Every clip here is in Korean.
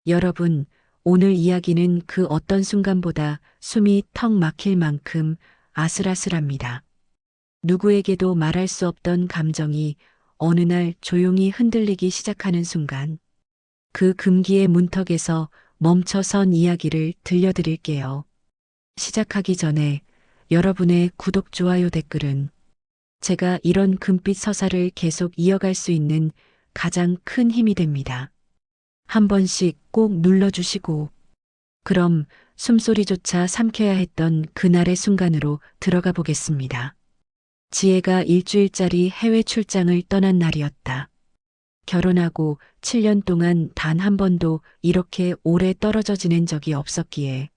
여러분, 오늘 이야기는 그 어떤 순간보다 숨이 턱 막힐 만큼 아슬아슬합니다. 누구에게도 말할 수 없던 감정이 어느 날 조용히 흔들리기 시작하는 순간, 그 금기의 문턱에서 멈춰선 이야기를 들려드릴게요. 시작하기 전에 여러분의 구독, 좋아요, 댓글은 제가 이런 금빛 서사를 계속 이어갈 수 있는 가장 큰 힘이 됩니다. 한 번씩 꼭 눌러주시고, 그럼 숨소리조차 삼켜야 했던 그날의 순간으로 들어가 보겠습니다. 지혜가 일주일짜리 해외 출장을 떠난 날이었다. 결혼하고 7년 동안 단 한 번도 이렇게 오래 떨어져 지낸 적이 없었기에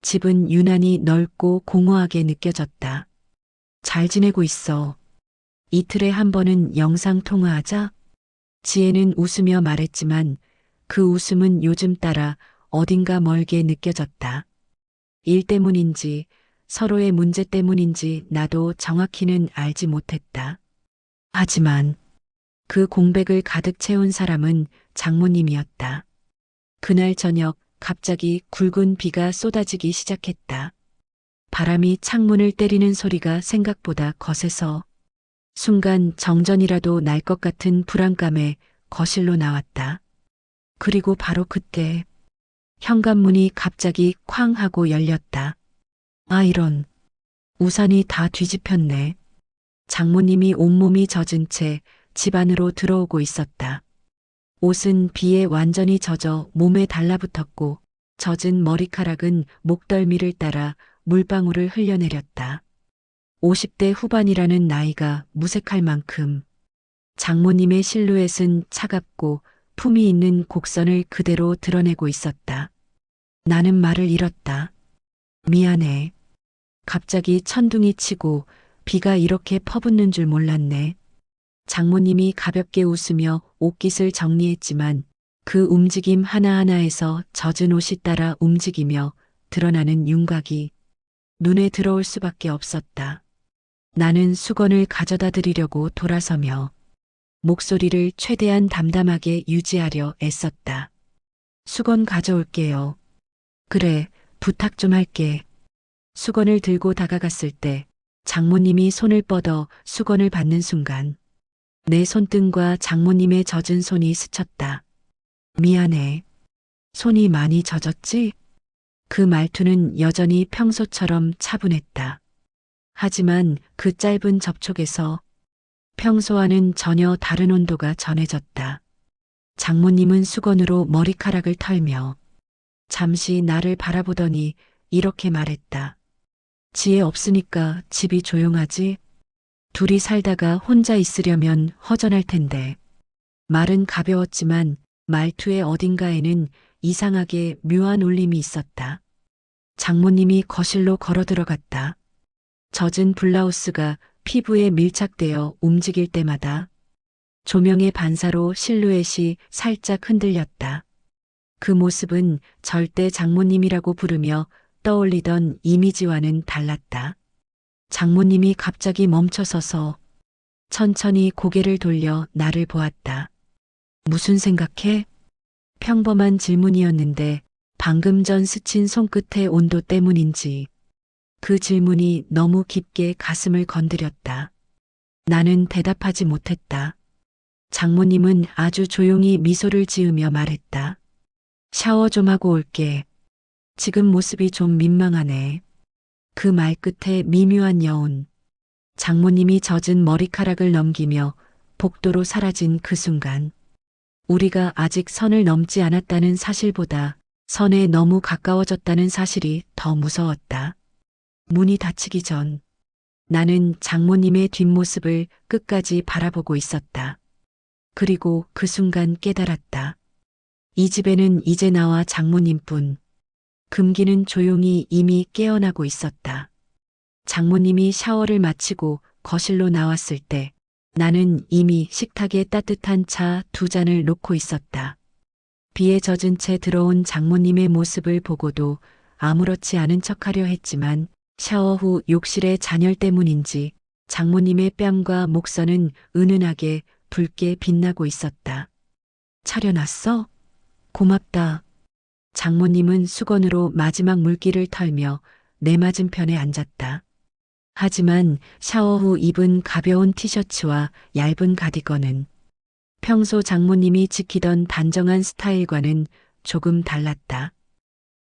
집은 유난히 넓고 공허하게 느껴졌다. 잘 지내고 있어. 이틀에 한 번은 영상 통화하자. 지혜는 웃으며 말했지만 그 웃음은 요즘 따라 어딘가 멀게 느껴졌다. 일 때문인지 서로의 문제 때문인지 나도 정확히는 알지 못했다. 하지만 그 공백을 가득 채운 사람은 장모님이었다. 그날 저녁 갑자기 굵은 비가 쏟아지기 시작했다. 바람이 창문을 때리는 소리가 생각보다 거세서 순간 정전이라도 날 것 같은 불안감에 거실로 나왔다. 그리고 바로 그때 현관문이 갑자기 쾅 하고 열렸다. 아, 이런. 우산이 다 뒤집혔네. 장모님이 온몸이 젖은 채 집 안으로 들어오고 있었다. 옷은 비에 완전히 젖어 몸에 달라붙었고 젖은 머리카락은 목덜미를 따라 물방울을 흘려내렸다. 50대 후반이라는 나이가 무색할 만큼 장모님의 실루엣은 차갑고 품이 있는 곡선을 그대로 드러내고 있었다. 나는 말을 잃었다. 미안해. 갑자기 천둥이 치고 비가 이렇게 퍼붓는 줄 몰랐네. 장모님이 가볍게 웃으며 옷깃을 정리했지만 그 움직임 하나하나에서 젖은 옷이 따라 움직이며 드러나는 윤곽이 눈에 들어올 수밖에 없었다. 나는 수건을 가져다 드리려고 돌아서며 목소리를 최대한 담담하게 유지하려 애썼다. 수건 가져올게요. 그래, 부탁 좀 할게. 수건을 들고 다가갔을 때 장모님이 손을 뻗어 수건을 받는 순간 내 손등과 장모님의 젖은 손이 스쳤다. 미안해. 손이 많이 젖었지? 그 말투는 여전히 평소처럼 차분했다. 하지만 그 짧은 접촉에서 평소와는 전혀 다른 온도가 전해졌다. 장모님은 수건으로 머리카락을 털며 잠시 나를 바라보더니 이렇게 말했다. 지혜 없으니까 집이 조용하지? 둘이 살다가 혼자 있으려면 허전할 텐데. 말은 가벼웠지만 말투의 어딘가에는 이상하게 묘한 울림이 있었다. 장모님이 거실로 걸어 들어갔다. 젖은 블라우스가 피부에 밀착되어 움직일 때마다 조명의 반사로 실루엣이 살짝 흔들렸다. 그 모습은 절대 장모님이라고 부르며 떠올리던 이미지와는 달랐다. 장모님이 갑자기 멈춰서서 천천히 고개를 돌려 나를 보았다. 무슨 생각해? 평범한 질문이었는데 방금 전 스친 손끝의 온도 때문인지 그 질문이 너무 깊게 가슴을 건드렸다. 나는 대답하지 못했다. 장모님은 아주 조용히 미소를 지으며 말했다. 샤워 좀 하고 올게. 지금 모습이 좀 민망하네. 그 말 끝에 미묘한 여운. 장모님이 젖은 머리카락을 넘기며 복도로 사라진 그 순간. 우리가 아직 선을 넘지 않았다는 사실보다 선에 너무 가까워졌다는 사실이 더 무서웠다. 문이 닫히기 전 나는 장모님의 뒷모습을 끝까지 바라보고 있었다. 그리고 그 순간 깨달았다. 이 집에는 이제 나와 장모님뿐. 금기는 조용히 이미 깨어나고 있었다. 장모님이 샤워를 마치고 거실로 나왔을 때 나는 이미 식탁에 따뜻한 차 2잔을 놓고 있었다. 비에 젖은 채 들어온 장모님의 모습을 보고도 아무렇지 않은 척하려 했지만 샤워 후 욕실의 잔열 때문인지 장모님의 뺨과 목선은 은은하게 붉게 빛나고 있었다. 차려놨어? 고맙다. 장모님은 수건으로 마지막 물기를 털며 내 맞은편에 앉았다. 하지만 샤워 후 입은 가벼운 티셔츠와 얇은 가디건은 평소 장모님이 지키던 단정한 스타일과는 조금 달랐다.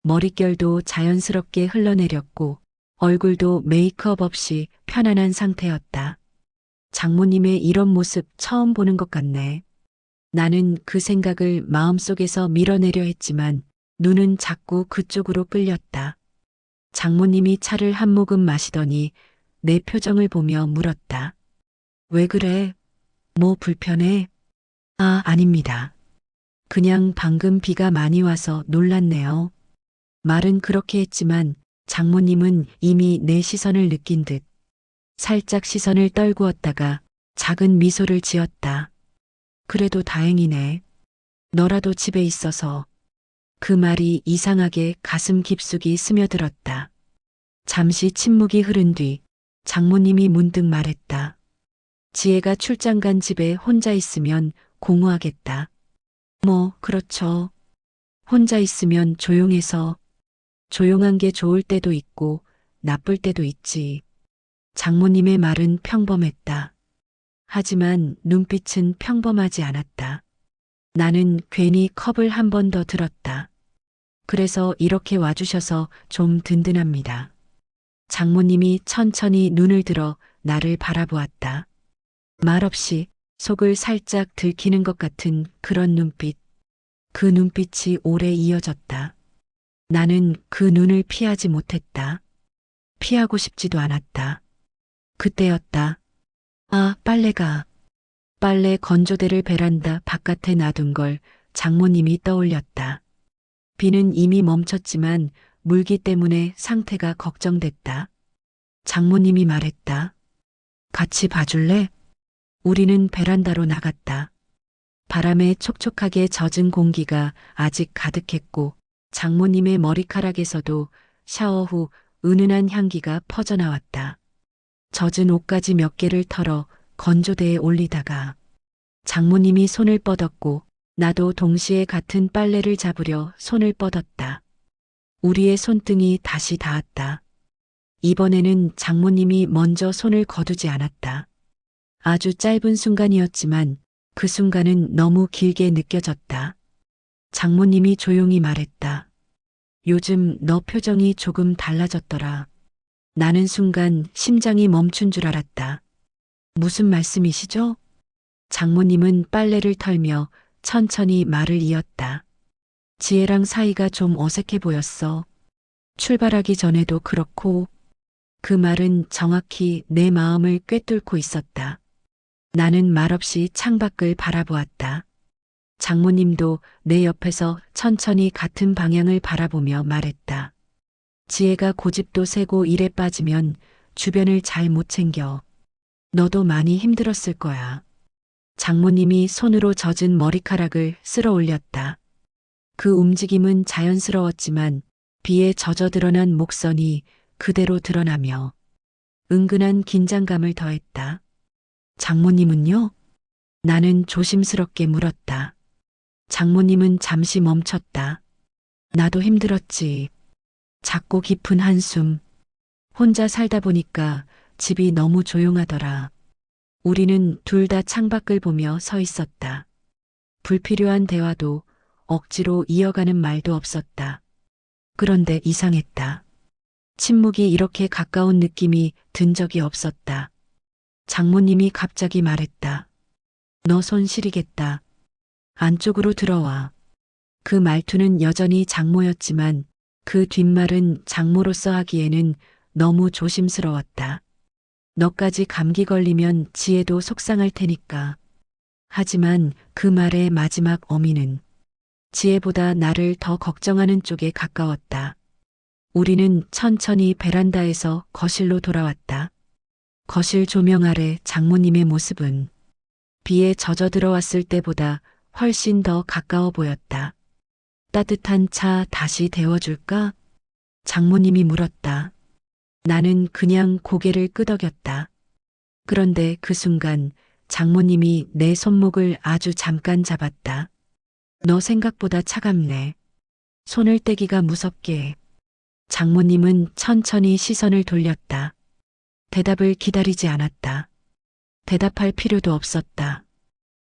머릿결도 자연스럽게 흘러내렸고 얼굴도 메이크업 없이 편안한 상태였다. 장모님의 이런 모습 처음 보는 것 같네. 나는 그 생각을 마음속에서 밀어내려 했지만 눈은 자꾸 그쪽으로 끌렸다. 장모님이 차를 한 모금 마시더니 내 표정을 보며 물었다. 왜 그래? 뭐 불편해? 아, 아닙니다. 그냥 방금 비가 많이 와서 놀랐네요. 말은 그렇게 했지만 장모님은 이미 내 시선을 느낀 듯 살짝 시선을 떨구었다가 작은 미소를 지었다. 그래도 다행이네. 너라도 집에 있어서. 그 말이 이상하게 가슴 깊숙이 스며들었다. 잠시 침묵이 흐른 뒤 장모님이 문득 말했다. 지혜가 출장 간 집에 혼자 있으면 공허하겠다. 뭐, 그렇죠. 혼자 있으면 조용해서 조용한 게 좋을 때도 있고 나쁠 때도 있지. 장모님의 말은 평범했다. 하지만 눈빛은 평범하지 않았다. 나는 괜히 컵을 한 번 더 들었다. 그래서 이렇게 와주셔서 좀 든든합니다. 장모님이 천천히 눈을 들어 나를 바라보았다. 말없이 속을 살짝 들키는 것 같은 그런 눈빛. 그 눈빛이 오래 이어졌다. 나는 그 눈을 피하지 못했다. 피하고 싶지도 않았다. 그때였다. 아, 빨래가. 빨래 건조대를 베란다 바깥에 놔둔 걸 장모님이 떠올렸다. 비는 이미 멈췄지만 물기 때문에 상태가 걱정됐다. 장모님이 말했다. 같이 봐줄래? 우리는 베란다로 나갔다. 바람에 촉촉하게 젖은 공기가 아직 가득했고 장모님의 머리카락에서도 샤워 후 은은한 향기가 퍼져나왔다. 젖은 옷가지 몇 개를 털어 건조대에 올리다가 장모님이 손을 뻗었고 나도 동시에 같은 빨래를 잡으려 손을 뻗었다. 우리의 손등이 다시 닿았다. 이번에는 장모님이 먼저 손을 거두지 않았다. 아주 짧은 순간이었지만 그 순간은 너무 길게 느껴졌다. 장모님이 조용히 말했다. 요즘 너 표정이 조금 달라졌더라. 나는 순간 심장이 멈춘 줄 알았다. 무슨 말씀이시죠? 장모님은 빨래를 털며 천천히 말을 이었다. 지혜랑 사이가 좀 어색해 보였어. 출발하기 전에도 그렇고. 그 말은 정확히 내 마음을 꿰뚫고 있었다. 나는 말없이 창밖을 바라보았다. 장모님도 내 옆에서 천천히 같은 방향을 바라보며 말했다. 지혜가 고집도 세고 일에 빠지면 주변을 잘 못 챙겨. 너도 많이 힘들었을 거야. 장모님이 손으로 젖은 머리카락을 쓸어 올렸다. 그 움직임은 자연스러웠지만 비에 젖어 드러난 목선이 그대로 드러나며 은근한 긴장감을 더했다. 장모님은요? 나는 조심스럽게 물었다. 장모님은 잠시 멈췄다. 나도 힘들었지. 작고 깊은 한숨. 혼자 살다 보니까 집이 너무 조용하더라. 우리는 둘 다 창밖을 보며 서 있었다. 불필요한 대화도 억지로 이어가는 말도 없었다. 그런데 이상했다. 침묵이 이렇게 가까운 느낌이 든 적이 없었다. 장모님이 갑자기 말했다. 너 손 시리겠다. 안쪽으로 들어와. 그 말투는 여전히 장모였지만 그 뒷말은 장모로서 하기에는 너무 조심스러웠다. 너까지 감기 걸리면 지혜도 속상할 테니까. 하지만 그 말의 마지막 어미는 지혜보다 나를 더 걱정하는 쪽에 가까웠다. 우리는 천천히 베란다에서 거실로 돌아왔다. 거실 조명 아래 장모님의 모습은 비에 젖어 들어왔을 때보다 훨씬 더 가까워 보였다. 따뜻한 차 다시 데워줄까? 장모님이 물었다. 나는 그냥 고개를 끄덕였다. 그런데 그 순간 장모님이 내 손목을 아주 잠깐 잡았다. 너 생각보다 차갑네. 손을 떼기가 무섭게. 장모님은 천천히 시선을 돌렸다. 대답을 기다리지 않았다. 대답할 필요도 없었다.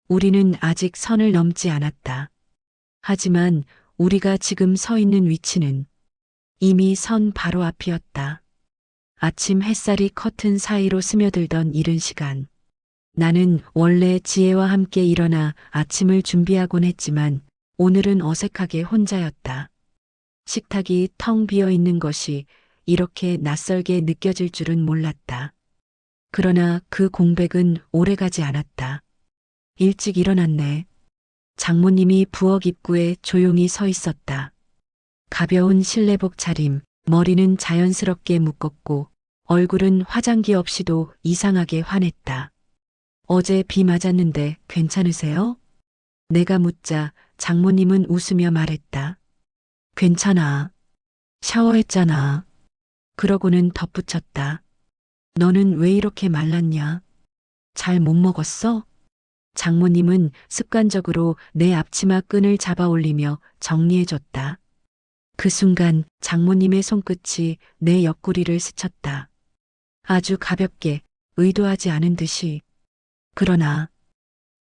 우리는 아직 선을 넘지 않았다. 하지만 우리가 지금 서 있는 위치는 이미 선 바로 앞이었다. 아침 햇살이 커튼 사이로 스며들던 이른 시간. 나는 원래 지혜와 함께 일어나 아침을 준비하곤 했지만 오늘은 어색하게 혼자였다. 식탁이 텅 비어 있는 것이 이렇게 낯설게 느껴질 줄은 몰랐다. 그러나 그 공백은 오래가지 않았다. 일찍 일어났네. 장모님이 부엌 입구에 조용히 서 있었다. 가벼운 실내복 차림, 머리는 자연스럽게 묶었고 얼굴은 화장기 없이도 이상하게 환했다. 어제 비 맞았는데 괜찮으세요? 내가 묻자 장모님은 웃으며 말했다. 괜찮아. 샤워했잖아. 그러고는 덧붙였다. 너는 왜 이렇게 말랐냐? 잘 못 먹었어? 장모님은 습관적으로 내 앞치마 끈을 잡아 올리며 정리해줬다. 그 순간 장모님의 손끝이 내 옆구리를 스쳤다. 아주 가볍게, 의도하지 않은 듯이. 그러나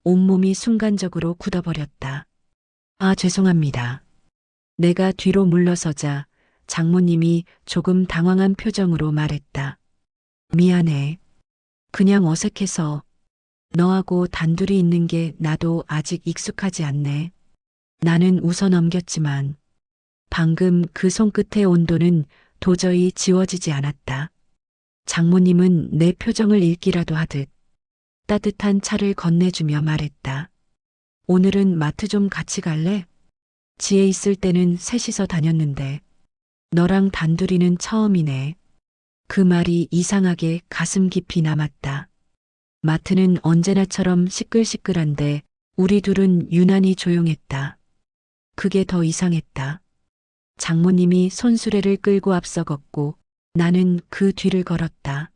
온몸이 순간적으로 굳어버렸다. 아, 죄송합니다. 내가 뒤로 물러서자 장모님이 조금 당황한 표정으로 말했다. 미안해. 그냥 어색해서 너하고 단둘이 있는 게 나도 아직 익숙하지 않네. 나는 웃어 넘겼지만 방금 그 손끝의 온도는 도저히 지워지지 않았다. 장모님은 내 표정을 읽기라도 하듯 따뜻한 차를 건네주며 말했다. 오늘은 마트 좀 같이 갈래? 지혜 있을 때는 셋이서 다녔는데 너랑 단둘이는 처음이네. 그 말이 이상하게 가슴 깊이 남았다. 마트는 언제나처럼 시끌시끌한데 우리 둘은 유난히 조용했다. 그게 더 이상했다. 장모님이 손수레를 끌고 앞서 걷고 나는 그 뒤를 걸었다.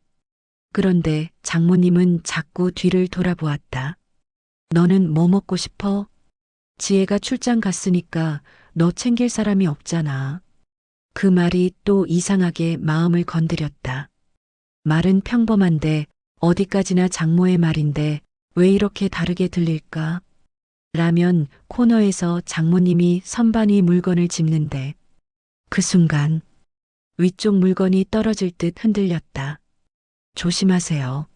그런데 장모님은 자꾸 뒤를 돌아보았다. 너는 뭐 먹고 싶어? 지혜가 출장 갔으니까 너 챙길 사람이 없잖아. 그 말이 또 이상하게 마음을 건드렸다. 말은 평범한데 어디까지나 장모의 말인데 왜 이렇게 다르게 들릴까? 라면 코너에서 장모님이 선반위 물건을 짚는데 그 순간 위쪽 물건이 떨어질 듯 흔들렸다. 조심하세요.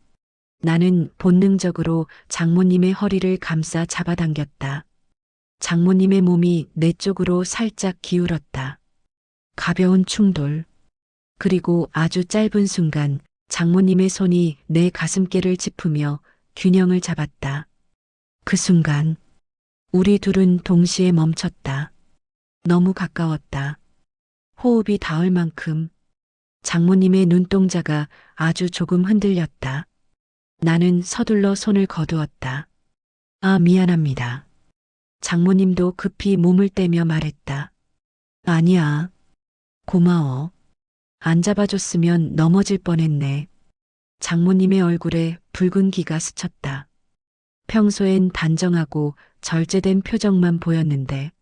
나는 본능적으로 장모님의 허리를 감싸 잡아당겼다. 장모님의 몸이 내 쪽으로 살짝 기울었다. 가벼운 충돌. 그리고 아주 짧은 순간 장모님의 손이 내 가슴께를 짚으며 균형을 잡았다. 그 순간 우리 둘은 동시에 멈췄다. 너무 가까웠다. 호흡이 닿을 만큼. 장모님의 눈동자가 아주 조금 흔들렸다. 나는 서둘러 손을 거두었다. 아, 미안합니다. 장모님도 급히 몸을 떼며 말했다. 아니야. 고마워. 안 잡아줬으면 넘어질 뻔했네. 장모님의 얼굴에 붉은 기가 스쳤다. 평소엔 단정하고 절제된 표정만 보였는데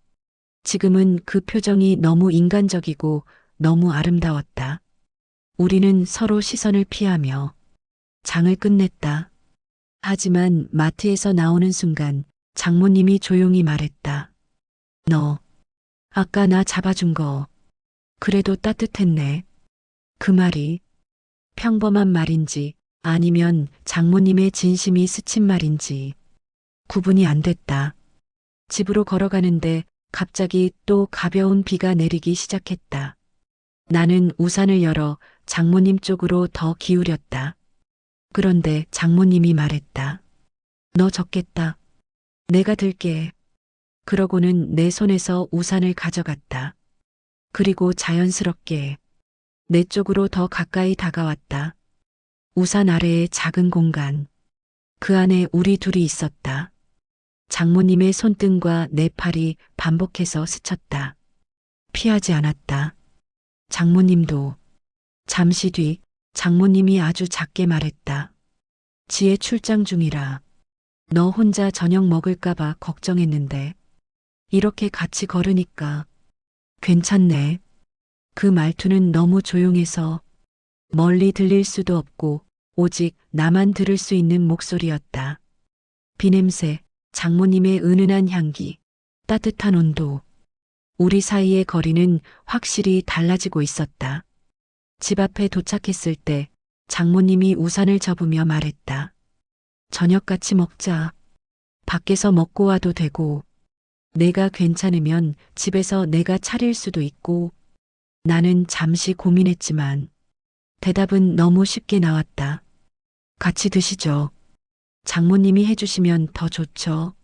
지금은 그 표정이 너무 인간적이고 너무 아름다웠다. 우리는 서로 시선을 피하며 장을 끝냈다. 하지만 마트에서 나오는 순간 장모님이 조용히 말했다. 너, 아까 나 잡아준 거, 그래도 따뜻했네. 그 말이 평범한 말인지 아니면 장모님의 진심이 스친 말인지 구분이 안 됐다. 집으로 걸어가는데 갑자기 또 가벼운 비가 내리기 시작했다. 나는 우산을 열어 장모님 쪽으로 더 기울였다. 그런데 장모님이 말했다. 너 젖겠다. 내가 들게. 그러고는 내 손에서 우산을 가져갔다. 그리고 자연스럽게 내 쪽으로 더 가까이 다가왔다. 우산 아래의 작은 공간. 그 안에 우리 둘이 있었다. 장모님의 손등과 내 팔이 반복해서 스쳤다. 피하지 않았다. 장모님도. 잠시 뒤 장모님이 아주 작게 말했다. 지혜 출장 중이라. 너 혼자 저녁 먹을까봐 걱정했는데 이렇게 같이 걸으니까 괜찮네. 그 말투는 너무 조용해서 멀리 들릴 수도 없고 오직 나만 들을 수 있는 목소리였다. 비냄새, 장모님의 은은한 향기, 따뜻한 온도. 우리 사이의 거리는 확실히 달라지고 있었다. 집 앞에 도착했을 때 장모님이 우산을 접으며 말했다. 저녁 같이 먹자. 밖에서 먹고 와도 되고, 내가 괜찮으면 집에서 내가 차릴 수도 있고. 나는 잠시 고민했지만 대답은 너무 쉽게 나왔다. 같이 드시죠. 장모님이 해주시면 더 좋죠.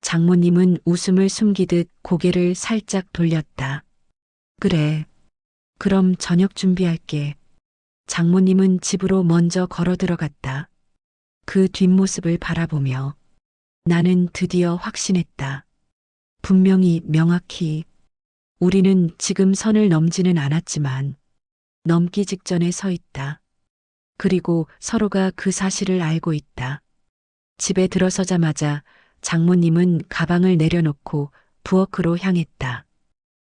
장모님은 웃음을 숨기듯 고개를 살짝 돌렸다. 그래. 그럼 저녁 준비할게. 장모님은 집으로 먼저 걸어 들어갔다. 그 뒷모습을 바라보며 나는 드디어 확신했다. 분명히 명확히 우리는 지금 선을 넘지는 않았지만 넘기 직전에 서 있다. 그리고 서로가 그 사실을 알고 있다. 집에 들어서자마자 장모님은 가방을 내려놓고 부엌으로 향했다.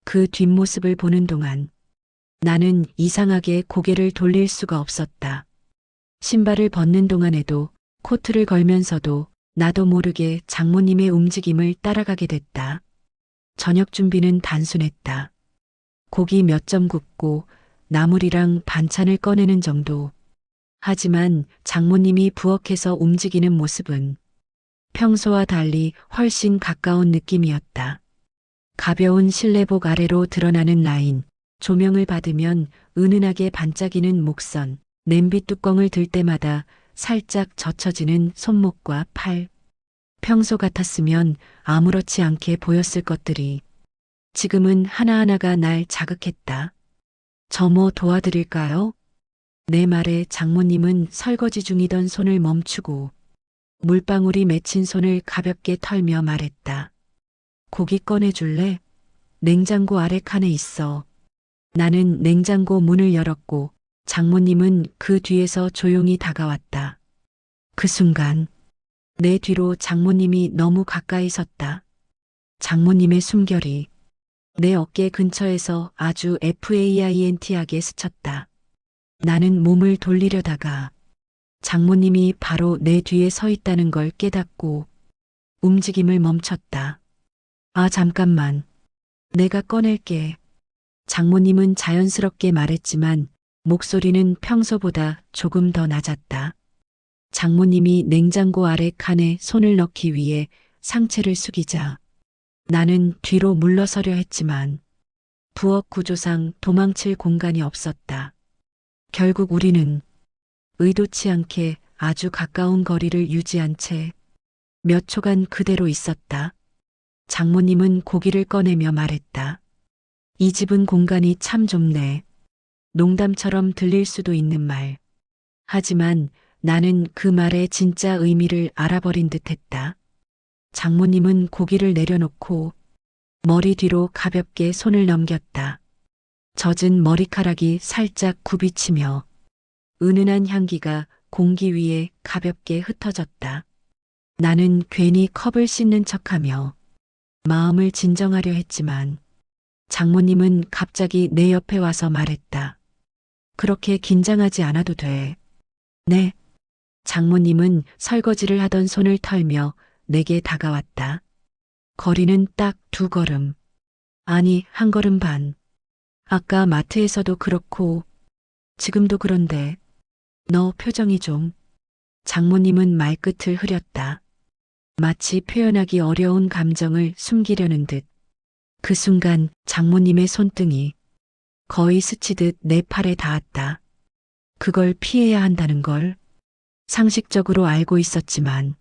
그 뒷모습을 보는 동안 나는 이상하게 고개를 돌릴 수가 없었다. 신발을 벗는 동안에도 코트를 걸면서도 나도 모르게 장모님의 움직임을 따라가게 됐다. 저녁 준비는 단순했다. 고기 몇 점 굽고 나물이랑 반찬을 꺼내는 정도. 하지만 장모님이 부엌에서 움직이는 모습은 평소와 달리 훨씬 가까운 느낌이었다. 가벼운 실내복 아래로 드러나는 라인, 조명을 받으면 은은하게 반짝이는 목선, 냄비 뚜껑을 들 때마다 살짝 젖혀지는 손목과 팔. 평소 같았으면 아무렇지 않게 보였을 것들이 지금은 하나하나가 날 자극했다. 저 뭐 도와드릴까요? 내 말에 장모님은 설거지 중이던 손을 멈추고 물방울이 맺힌 손을 가볍게 털며 말했다. 고기 꺼내줄래? 냉장고 아래 칸에 있어. 나는 냉장고 문을 열었고 장모님은 그 뒤에서 조용히 다가왔다. 그 순간 내 뒤로 장모님이 너무 가까이 섰다. 장모님의 숨결이 내 어깨 근처에서 아주 FAINT하게 스쳤다. 나는 몸을 돌리려다가 장모님이 바로 내 뒤에 서 있다는 걸 깨닫고 움직임을 멈췄다. 아, 잠깐만. 내가 꺼낼게. 장모님은 자연스럽게 말했지만 목소리는 평소보다 조금 더 낮았다. 장모님이 냉장고 아래 칸에 손을 넣기 위해 상체를 숙이자 나는 뒤로 물러서려 했지만 부엌 구조상 도망칠 공간이 없었다. 결국 우리는 의도치 않게 아주 가까운 거리를 유지한 채 몇 초간 그대로 있었다. 장모님은 고기를 꺼내며 말했다. 이 집은 공간이 참 좁네. 농담처럼 들릴 수도 있는 말. 하지만 나는 그 말의 진짜 의미를 알아버린 듯했다. 장모님은 고기를 내려놓고 머리 뒤로 가볍게 손을 넘겼다. 젖은 머리카락이 살짝 굽이치며 은은한 향기가 공기 위에 가볍게 흩어졌다. 나는 괜히 컵을 씻는 척하며 마음을 진정하려 했지만 장모님은 갑자기 내 옆에 와서 말했다. 그렇게 긴장하지 않아도 돼. 네. 장모님은 설거지를 하던 손을 털며 내게 다가왔다. 거리는 딱 2걸음. 아니, 1걸음 반. 아까 마트에서도 그렇고 지금도 그런데 너 표정이 좀. 장모님은 말끝을 흐렸다. 마치 표현하기 어려운 감정을 숨기려는 듯. 그 순간 장모님의 손등이 거의 스치듯 내 팔에 닿았다. 그걸 피해야 한다는 걸 상식적으로 알고 있었지만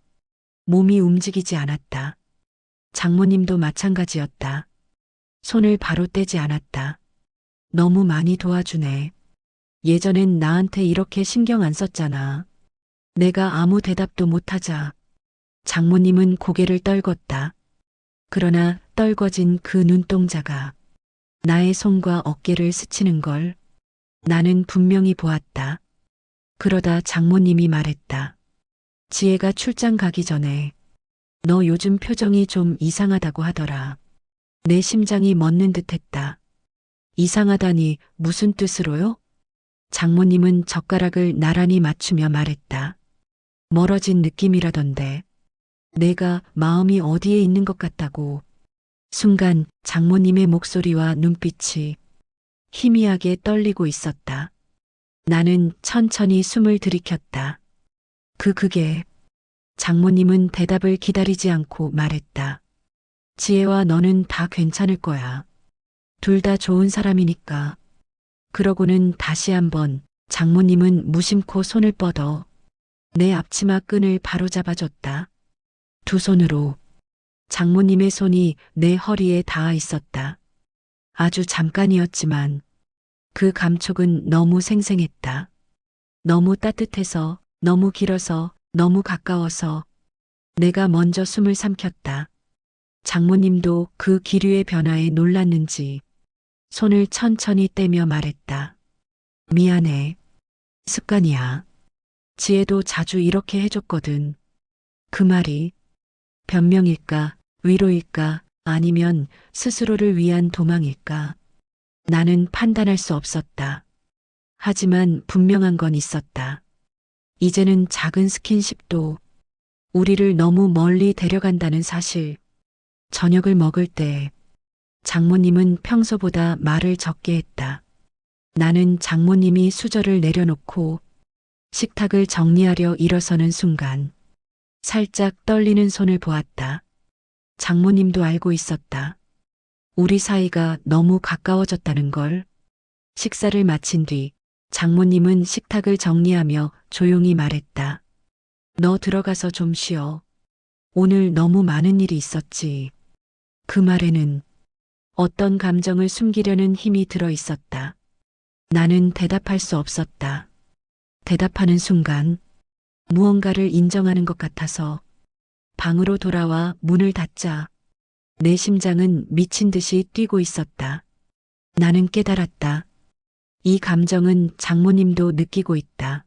몸이 움직이지 않았다. 장모님도 마찬가지였다. 손을 바로 떼지 않았다. 너무 많이 도와주네. 예전엔 나한테 이렇게 신경 안 썼잖아. 내가 아무 대답도 못하자 장모님은 고개를 떨궜다. 그러나 떨궈진 그 눈동자가 나의 손과 어깨를 스치는 걸 나는 분명히 보았다. 그러다 장모님이 말했다. 지혜가 출장 가기 전에 너 요즘 표정이 좀 이상하다고 하더라. 내 심장이 멎는 듯했다. 이상하다니 무슨 뜻으로요? 장모님은 젓가락을 나란히 맞추며 말했다. 멀어진 느낌이라던데. 내가 마음이 어디에 있는 것 같다고. 순간 장모님의 목소리와 눈빛이 희미하게 떨리고 있었다. 나는 천천히 숨을 들이켰다. 그게. 장모님은 대답을 기다리지 않고 말했다. 지혜와 너는 다 괜찮을 거야. 둘 다 좋은 사람이니까. 그러고는 다시 한번 장모님은 무심코 손을 뻗어 내 앞치마 끈을 바로잡아줬다. 두 손으로. 장모님의 손이 내 허리에 닿아 있었다. 아주 잠깐이었지만 그 감촉은 너무 생생했다. 너무 따뜻해서, 너무 길어서, 너무 가까워서 내가 먼저 숨을 삼켰다. 장모님도 그 기류의 변화에 놀랐는지 손을 천천히 떼며 말했다. 미안해. 습관이야. 지혜도 자주 이렇게 해줬거든. 그 말이 변명일까, 위로일까, 아니면 스스로를 위한 도망일까. 나는 판단할 수 없었다. 하지만 분명한 건 있었다. 이제는 작은 스킨십도 우리를 너무 멀리 데려간다는 사실. 저녁을 먹을 때 장모님은 평소보다 말을 적게 했다. 나는 장모님이 수저를 내려놓고 식탁을 정리하려 일어서는 순간 살짝 떨리는 손을 보았다. 장모님도 알고 있었다. 우리 사이가 너무 가까워졌다는 걸. 식사를 마친 뒤 장모님은 식탁을 정리하며 조용히 말했다. 너 들어가서 좀 쉬어. 오늘 너무 많은 일이 있었지. 그 말에는 어떤 감정을 숨기려는 힘이 들어 있었다. 나는 대답할 수 없었다. 대답하는 순간 무언가를 인정하는 것 같아서 방으로 돌아와 문을 닫자 내 심장은 미친 듯이 뛰고 있었다. 나는 깨달았다. 이 감정은 장모님도 느끼고 있다.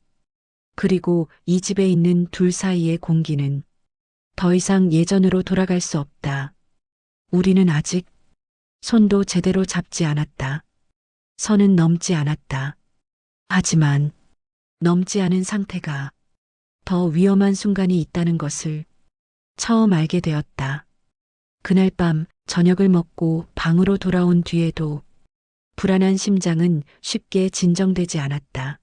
그리고 이 집에 있는 둘 사이의 공기는 더 이상 예전으로 돌아갈 수 없다. 우리는 아직 손도 제대로 잡지 않았다. 선은 넘지 않았다. 하지만 넘지 않은 상태가 더 위험한 순간이 있다는 것을 처음 알게 되었다. 그날 밤 저녁을 먹고 방으로 돌아온 뒤에도 불안한 심장은 쉽게 진정되지 않았다.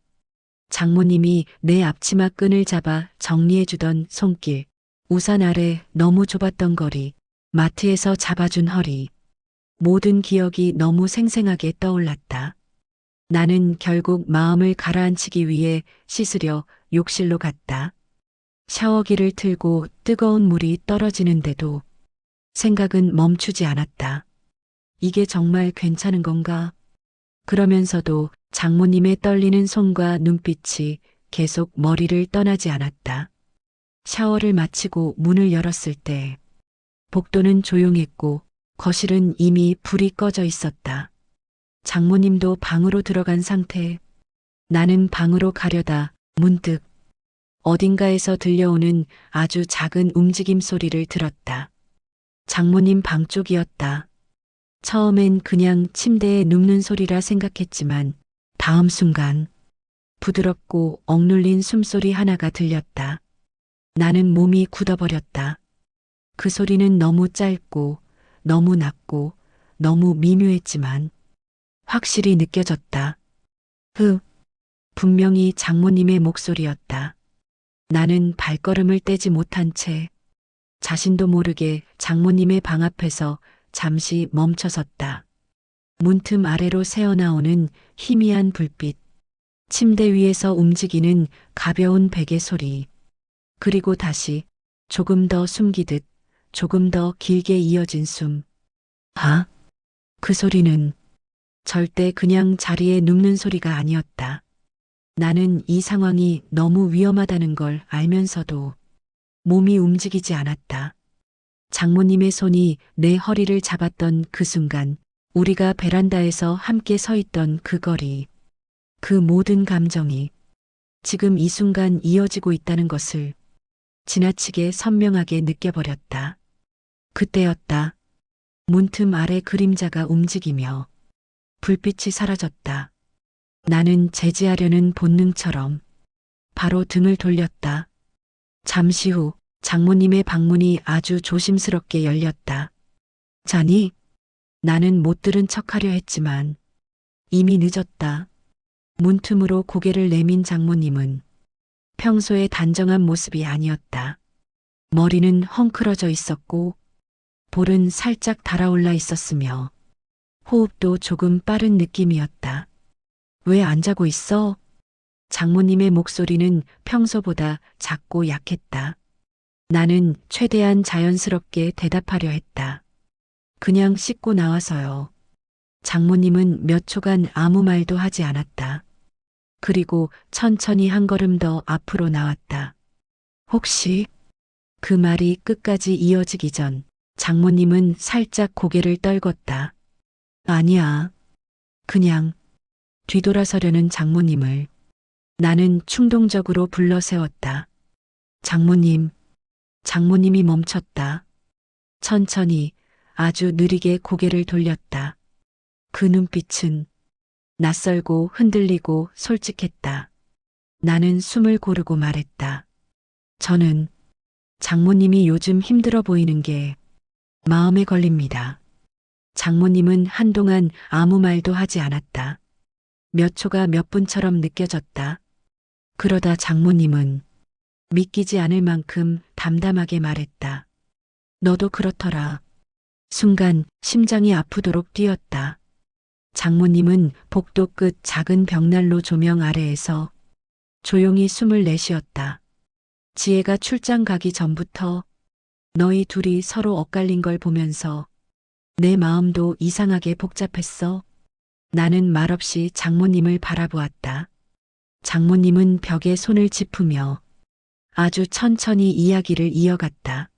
장모님이 내 앞치마 끈을 잡아 정리해주던 손길, 우산 아래 너무 좁았던 거리, 마트에서 잡아준 허리, 모든 기억이 너무 생생하게 떠올랐다. 나는 결국 마음을 가라앉히기 위해 씻으려 욕실로 갔다. 샤워기를 틀고 뜨거운 물이 떨어지는데도 생각은 멈추지 않았다. 이게 정말 괜찮은 건가? 그러면서도 장모님의 떨리는 손과 눈빛이 계속 머리를 떠나지 않았다. 샤워를 마치고 문을 열었을 때 복도는 조용했고 거실은 이미 불이 꺼져 있었다. 장모님도 방으로 들어간 상태. 나는 방으로 가려다 문득 어딘가에서 들려오는 아주 작은 움직임 소리를 들었다. 장모님 방 쪽이었다. 처음엔 그냥 침대에 눕는 소리라 생각했지만 다음 순간 부드럽고 억눌린 숨소리 하나가 들렸다. 나는 몸이 굳어버렸다. 그 소리는 너무 짧고 너무 낮고 너무 미묘했지만 확실히 느껴졌다. 분명히 장모님의 목소리였다. 나는 발걸음을 떼지 못한 채 자신도 모르게 장모님의 방 앞에서 잠시 멈춰섰다. 문틈 아래로 새어나오는 희미한 불빛, 침대 위에서 움직이는 가벼운 베개 소리, 그리고 다시 조금 더 숨기듯 조금 더 길게 이어진 숨. 그 소리는 절대 그냥 자리에 눕는 소리가 아니었다. 나는 이 상황이 너무 위험하다는 걸 알면서도 몸이 움직이지 않았다. 장모님의 손이 내 허리를 잡았던 그 순간, 우리가 베란다에서 함께 서 있던 그 거리, 그 모든 감정이 지금 이 순간 이어지고 있다는 것을 지나치게 선명하게 느껴버렸다. 그때였다. 문틈 아래 그림자가 움직이며 불빛이 사라졌다. 나는 제지하려는 본능처럼 바로 등을 돌렸다. 잠시 후 장모님의 방문이 아주 조심스럽게 열렸다. 자니? 나는 못 들은 척하려 했지만 이미 늦었다. 문틈으로 고개를 내민 장모님은 평소의 단정한 모습이 아니었다. 머리는 헝클어져 있었고 볼은 살짝 달아올라 있었으며 호흡도 조금 빠른 느낌이었다. 왜 안 자고 있어? 장모님의 목소리는 평소보다 작고 약했다. 나는 최대한 자연스럽게 대답하려 했다. 그냥 씻고 나와서요. 장모님은 몇 초간 아무 말도 하지 않았다. 그리고 천천히 한 걸음 더 앞으로 나왔다. 혹시 그 말이 끝까지 이어지기 전 장모님은 살짝 고개를 떨궜다. 아니야. 그냥 뒤돌아서려는 장모님을 나는 충동적으로 불러 세웠다. 장모님. 장모님이 멈췄다. 천천히 아주 느리게 고개를 돌렸다. 그 눈빛은 낯설고 흔들리고 솔직했다. 나는 숨을 고르고 말했다. 저는 장모님이 요즘 힘들어 보이는 게 마음에 걸립니다. 장모님은 한동안 아무 말도 하지 않았다. 몇 초가 몇 분처럼 느껴졌다. 그러다 장모님은 믿기지 않을 만큼 담담하게 말했다. 너도 그렇더라. 순간 심장이 아프도록 뛰었다. 장모님은 복도 끝 작은 벽난로 조명 아래에서 조용히 숨을 내쉬었다. 지혜가 출장 가기 전부터 너희 둘이 서로 엇갈린 걸 보면서 내 마음도 이상하게 복잡했어. 나는 말없이 장모님을 바라보았다. 장모님은 벽에 손을 짚으며 아주 천천히 이야기를 이어갔다.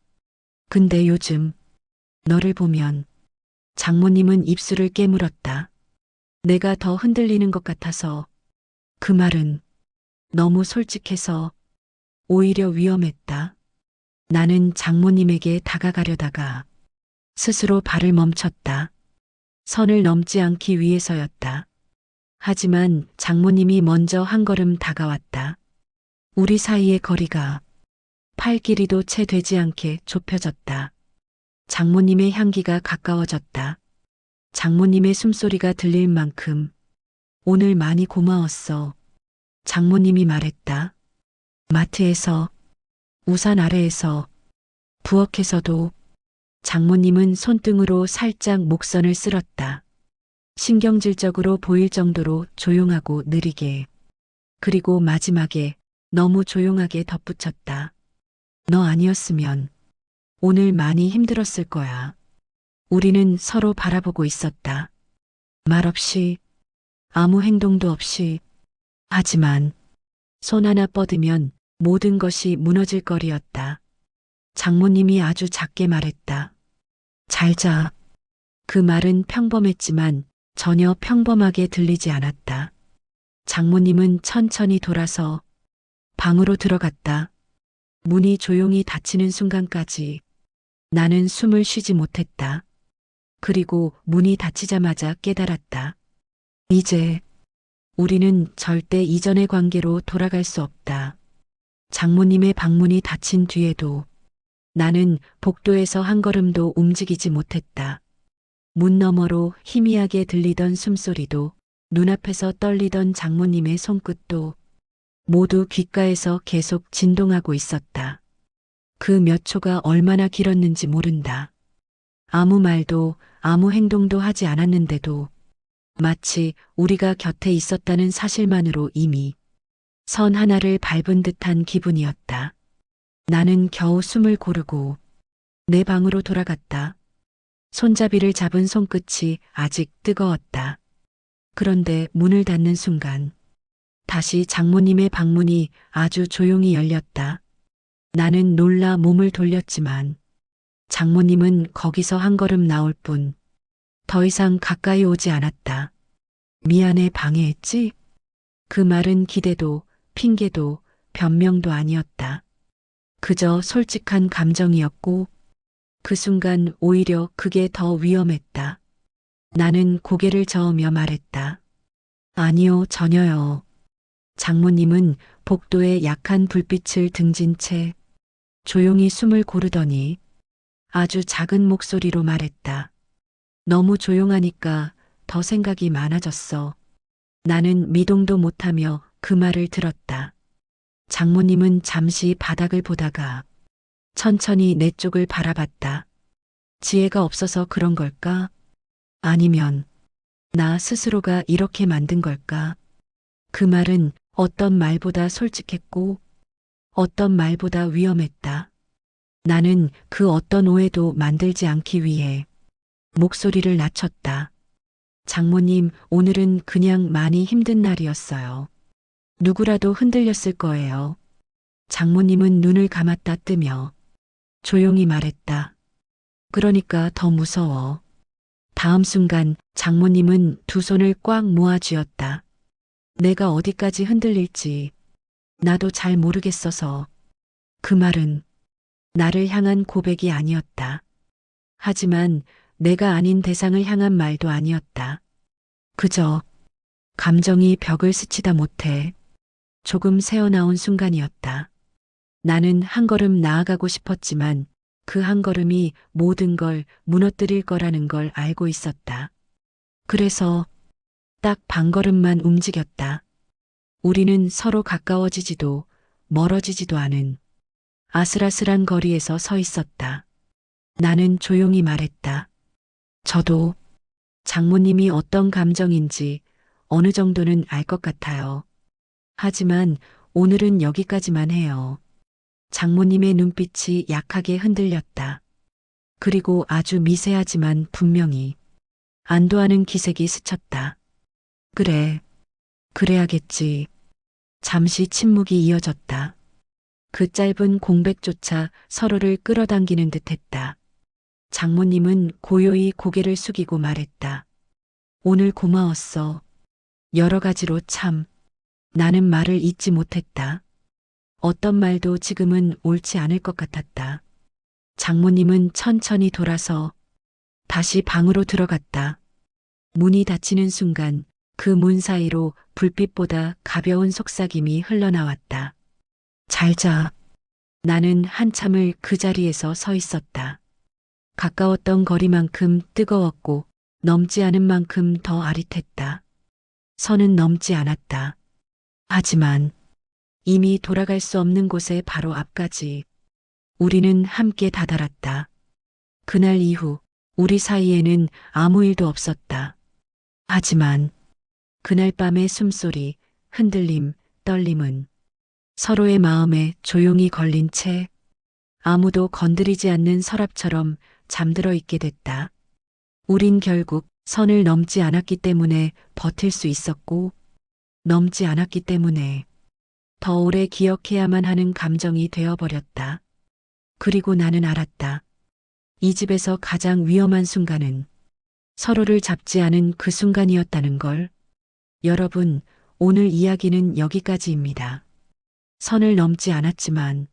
근데 요즘 너를 보면 장모님은 입술을 깨물었다. 내가 더 흔들리는 것 같아서 그 말은 너무 솔직해서 오히려 위험했다. 나는 장모님에게 다가가려다가 스스로 발을 멈췄다. 선을 넘지 않기 위해서였다. 하지만 장모님이 먼저 한 걸음 다가왔다. 우리 사이의 거리가 팔 길이도 채 되지 않게 좁혀졌다. 장모님의 향기가 가까워졌다. 장모님의 숨소리가 들릴 만큼 오늘 많이 고마웠어. 장모님이 말했다. 마트에서, 우산 아래에서, 부엌에서도. 장모님은 손등으로 살짝 목선을 쓸었다. 신경질적으로 보일 정도로 조용하고 느리게. 그리고 마지막에 너무 조용하게 덧붙였다. 너 아니었으면 오늘 많이 힘들었을 거야. 우리는 서로 바라보고 있었다. 말없이, 아무 행동도 없이. 하지만 손 하나 뻗으면 모든 것이 무너질 거리였다. 장모님이 아주 작게 말했다. 잘 자. 그 말은 평범했지만 전혀 평범하게 들리지 않았다. 장모님은 천천히 돌아서 방으로 들어갔다. 문이 조용히 닫히는 순간까지 나는 숨을 쉬지 못했다. 그리고 문이 닫히자마자 깨달았다. 이제 우리는 절대 이전의 관계로 돌아갈 수 없다. 장모님의 방문이 닫힌 뒤에도 나는 복도에서 한 걸음도 움직이지 못했다. 문 너머로 희미하게 들리던 숨소리도 눈앞에서 떨리던 장모님의 손끝도 모두 귓가에서 계속 진동하고 있었다. 그 몇 초가 얼마나 길었는지 모른다. 아무 말도 아무 행동도 하지 않았는데도 마치 우리가 곁에 있었다는 사실만으로 이미 선 하나를 밟은 듯한 기분이었다. 나는 겨우 숨을 고르고 내 방으로 돌아갔다. 손잡이를 잡은 손끝이 아직 뜨거웠다. 그런데 문을 닫는 순간 다시 장모님의 방문이 아주 조용히 열렸다. 나는 놀라 몸을 돌렸지만 장모님은 거기서 한 걸음 나올 뿐 더 이상 가까이 오지 않았다. 미안해 방해했지? 그 말은 기대도 핑계도 변명도 아니었다. 그저 솔직한 감정이었고 그 순간 오히려 그게 더 위험했다. 나는 고개를 저으며 말했다. 아니요, 전혀요. 장모님은 복도에 약한 불빛을 등진 채 조용히 숨을 고르더니 아주 작은 목소리로 말했다. 너무 조용하니까 더 생각이 많아졌어. 나는 미동도 못하며 그 말을 들었다. 장모님은 잠시 바닥을 보다가 천천히 내 쪽을 바라봤다. 지혜가 없어서 그런 걸까? 아니면 나 스스로가 이렇게 만든 걸까? 그 말은 어떤 말보다 솔직했고 어떤 말보다 위험했다. 나는 그 어떤 오해도 만들지 않기 위해 목소리를 낮췄다. 장모님, 오늘은 그냥 많이 힘든 날이었어요. 누구라도 흔들렸을 거예요. 장모님은 눈을 감았다 뜨며 조용히 말했다. 그러니까 더 무서워. 다음 순간 장모님은 두 손을 꽉 모아 쥐었다. 내가 어디까지 흔들릴지 나도 잘 모르겠어서. 그 말은 나를 향한 고백이 아니었다. 하지만 내가 아닌 대상을 향한 말도 아니었다. 그저 감정이 벽을 스치다 못해 조금 새어나온 순간이었다. 나는 한 걸음 나아가고 싶었지만 그 한 걸음이 모든 걸 무너뜨릴 거라는 걸 알고 있었다. 그래서 딱 반걸음만 움직였다. 우리는 서로 가까워지지도 멀어지지도 않은 아슬아슬한 거리에서 서 있었다. 나는 조용히 말했다. 저도 장모님이 어떤 감정인지 어느 정도는 알 것 같아요. 하지만 오늘은 여기까지만 해요. 장모님의 눈빛이 약하게 흔들렸다. 그리고 아주 미세하지만 분명히 안도하는 기색이 스쳤다. 그래, 그래야겠지. 잠시 침묵이 이어졌다. 그 짧은 공백조차 서로를 끌어당기는 듯했다. 장모님은 고요히 고개를 숙이고 말했다. 오늘 고마웠어. 여러 가지로 참. 나는 말을 잇지 못했다. 어떤 말도 지금은 옳지 않을 것 같았다. 장모님은 천천히 돌아서 다시 방으로 들어갔다. 문이 닫히는 순간 그 문 사이로 불빛보다 가벼운 속삭임이 흘러나왔다. 잘 자. 나는 한참을 그 자리에서 서 있었다. 가까웠던 거리만큼 뜨거웠고 넘지 않은 만큼 더 아릿했다. 선은 넘지 않았다. 하지만 이미 돌아갈 수 없는 곳의 바로 앞까지 우리는 함께 다다랐다. 그날 이후 우리 사이에는 아무 일도 없었다. 하지만 그날 밤의 숨소리, 흔들림, 떨림은 서로의 마음에 조용히 걸린 채 아무도 건드리지 않는 서랍처럼 잠들어 있게 됐다. 우린 결국 선을 넘지 않았기 때문에 버틸 수 있었고, 넘지 않았기 때문에 더 오래 기억해야만 하는 감정이 되어버렸다. 그리고 나는 알았다. 이 집에서 가장 위험한 순간은 서로를 잡지 않은 그 순간이었다는 걸. 여러분, 오늘 이야기는 여기까지입니다. 선을 넘지 않았지만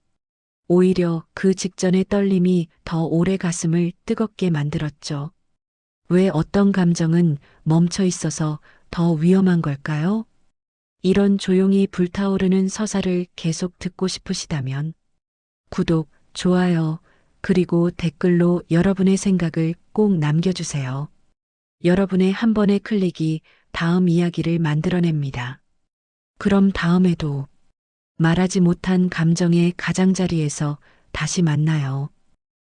오히려 그 직전의 떨림이 더 오래 가슴을 뜨겁게 만들었죠. 왜 어떤 감정은 멈춰 있어서 더 위험한 걸까요? 이런 조용히 불타오르는 서사를 계속 듣고 싶으시다면 구독, 좋아요, 그리고 댓글로 여러분의 생각을 꼭 남겨주세요. 여러분의 한 번의 클릭이 다음 이야기를 만들어냅니다. 그럼 다음에도 말하지 못한 감정의 가장자리에서 다시 만나요.